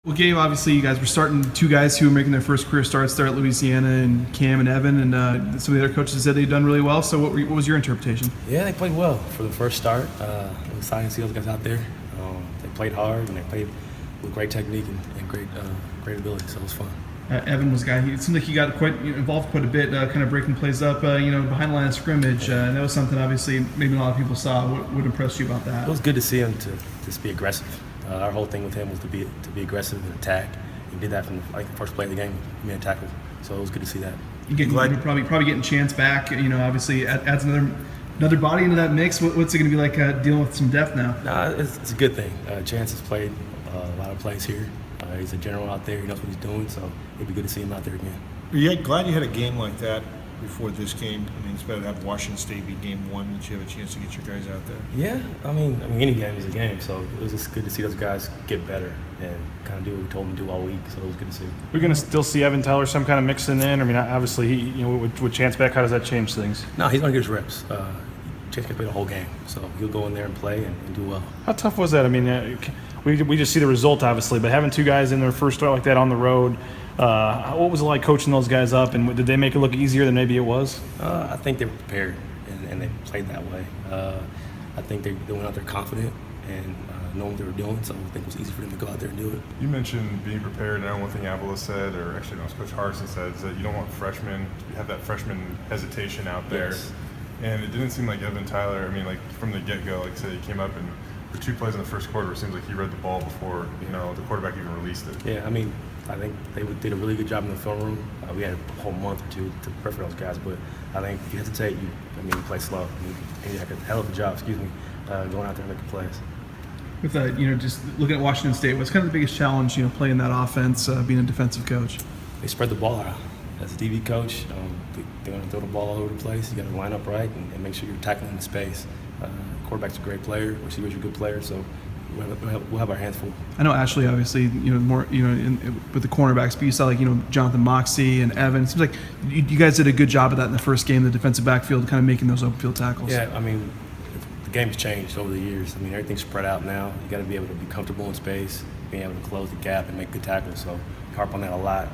Well, Gabe, obviously you guys were starting two guys who were making their first career starts there at Louisiana, and Cam and Evan, and some of the other coaches said they'd done really well. So what was your interpretation? Yeah, they played well for the first start. It was exciting to see those guys out there. They played hard, and they played with great technique and great ability, so it was fun. Evan was a guy, it seemed like he got quite involved quite a bit, kind of breaking plays up, behind the line of scrimmage. And that was something, obviously, maybe a lot of people saw. What impressed you about that? It was good to see him to just be aggressive. Our whole thing with him was to be aggressive and attack. He did that from the first play of the game. He made a tackle, so it was good to see that. You're probably getting Chance back. Obviously adds another body into that mix. What's it going to be like dealing with some depth now? Nah, it's a good thing. Chance has played a lot of plays here. He's a general out there. He knows what he's doing, so it'd be good to see him out there again. Are you glad you had a game like that before this game? I mean, it's better to have Washington State be game one than you have a chance to get your guys out there. Yeah, I mean, any game is a game, so it was just good to see those guys get better and kind of do what we told them to do all week. So it was good to see. We're going to still see Evan Tyler some kind of mixing in. I mean, obviously, with Chance back, how does that change things? No, he's going to get his reps. Chance can play the whole game, so he'll go in there and play and do well. How tough was that? I mean, we just see the result, obviously, but having two guys in their first start like that on the road, what was it like coaching those guys up, and did they make it look easier than maybe it was? I think they were prepared, and they played that way. I think they went out there confident and knowing what they were doing, so I think it was easy for them to go out there and do it. You mentioned being prepared, and I know one thing Avila said, or actually no, Coach Harrison said, is that you don't want freshmen to have that freshman hesitation out there. Yes. And it didn't seem like Evan Tyler, I mean, like from the get-go, like I said, he came up and the two plays in the first quarter, it seems like he read the ball before, the quarterback even released it. Yeah, I mean, I think they did a really good job in the film room. We had a whole month or two to prepare for those guys, but I think if you hesitate, you play slow. You did a hell of a job, going out there and making plays. With just looking at Washington State, what's kind of the biggest challenge, playing that offense, being a defensive coach? They spread the ball out. As a DB coach, they're going to throw the ball all over the place. You got to line up right and make sure you're tackling in space. Quarterback's a great player. Receiver's a good player, so we'll have our hands full. I know Ashley, obviously, more, with the cornerbacks, but you saw Jonathan Moxey and Evan. It seems like you guys did a good job of that in the first game, the defensive backfield, kind of making those open field tackles. Yeah, I mean, the game's changed over the years. I mean, everything's spread out now. You got to be able to be comfortable in space, being able to close the gap and make good tackles. So we harp on that a lot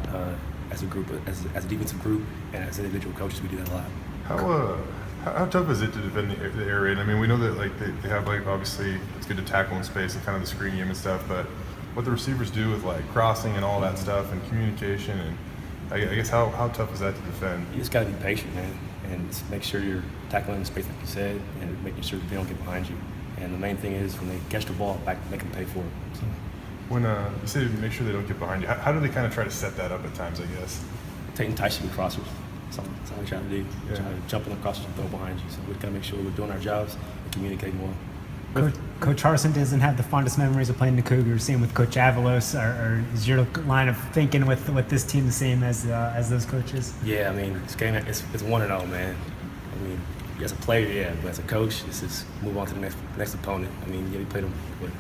as a group, as a defensive group, and as individual coaches, we do that a lot. How tough is it to defend the air raid? I mean, we know that they have obviously it's good to tackle in space and kind of the screen game and stuff, but what the receivers do with crossing and all that stuff and communication, and I guess how tough is that to defend? You just got to be patient, man, and just make sure you're tackling in space like you said, and making sure that they don't get behind you. And the main thing is when they catch the ball, make them pay for it. So. When you say make sure they don't get behind you, how do they kind of try to set that up at times? I guess taking enticing crossers. That's all we try to do. Yeah. Try to jump in the crossers and throw behind you. So we got to make sure we're doing our jobs and communicating well. Coach Harrison doesn't have the fondest memories of playing the Cougars. Same with Coach Avalos. Or is your line of thinking with this team the same as those coaches? Yeah, I mean, this game it's 1-0, man. I mean, as a player, yeah, but as a coach, this is move on to the next opponent. I mean, we played them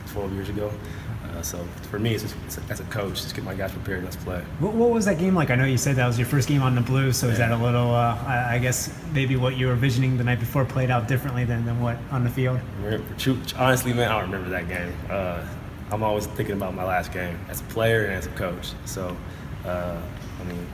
12 years ago. So for me, it's as a coach, just get my guys prepared and let's play. What was that game like? I know you said that was your first game on the Blue, so is that a little, I guess, maybe what you were envisioning the night before played out differently than what on the field? Honestly, man, I don't remember that game. I'm always thinking about my last game as a player and as a coach. So, I mean,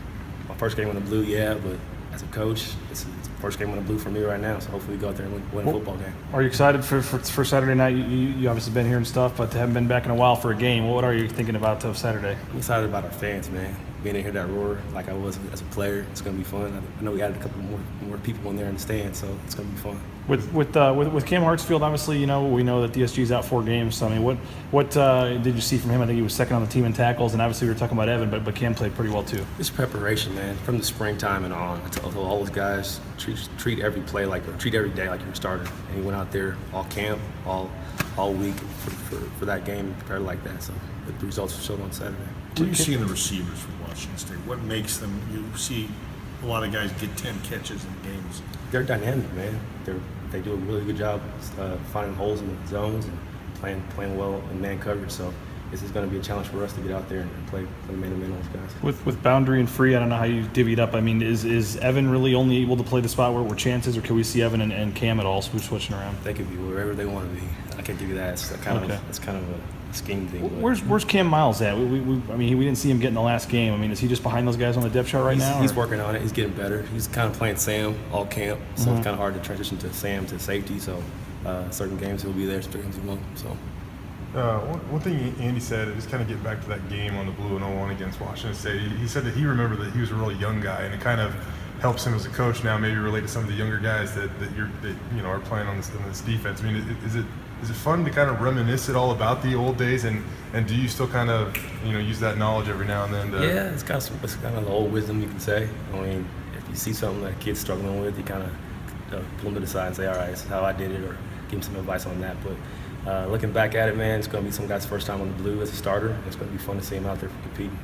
my first game on the Blue, yeah, but as a coach, it's the first game on the Blue for me right now, so hopefully we go out there and win a football game. Are you excited for Saturday night? You obviously been here and stuff, but haven't been back in a while for a game. What are you thinking about Saturday? I'm excited about our fans, man. Being in here that roar like I was as a player, it's going to be fun. I know we added a couple more people in there in the stand, so it's going to be fun. With Cam Hartsfield, obviously, we know that DSG's out 4 games. So I mean, what did you see from him? I think he was second on the team in tackles, and obviously we were talking about Evan, but Cam played pretty well too. It's preparation, man. From the springtime and on, I tell all those guys treat every play treat every day like you're a starter. And he went out there all camp, all week for that game and prepared like that. So the results showed on Saturday. What do you see in the receivers from Washington State? What makes them? You see a lot of guys get 10 catches in games. They're dynamic, man. They do a really good job finding holes in the zones and playing well in man coverage. So this is going to be a challenge for us to get out there and play man-to-man on those guys. With boundary and free, I don't know how you divvy it up. I mean, is Evan really only able to play the spot where Chance is, or can we see Evan and Cam at all switching around? They could be wherever they want to be. I can't give you that. It's kind of scheme thing. But Where's Cam Miles at? I mean, we didn't see him get in the last game. I mean, is he just behind those guys on the depth chart right now? He's or- working on it. He's getting better. He's kind of playing Sam all camp, so it's kind of hard to transition to Sam to safety. So certain games he'll be there, certain games he won't. So. One thing Andy said, just kind of get back to that game on the blue and 0-1 against Washington State. He said that he remembered that he was a really young guy, and it kind of helps him as a coach now, maybe relate to some of the younger guys that are playing on this defense. I mean, is it fun to kind of reminisce it all about the old days, and do you still kind of use that knowledge every now and then? Yeah, it's kind of the old wisdom, you can say. I mean, if you see something that a kid's struggling with, you kind of pull them to the side and say, all right, this is how I did it, or give them some advice on that. But looking back at it, man, it's going to be some guy's first time on the blue as a starter. It's going to be fun to see him out there competing.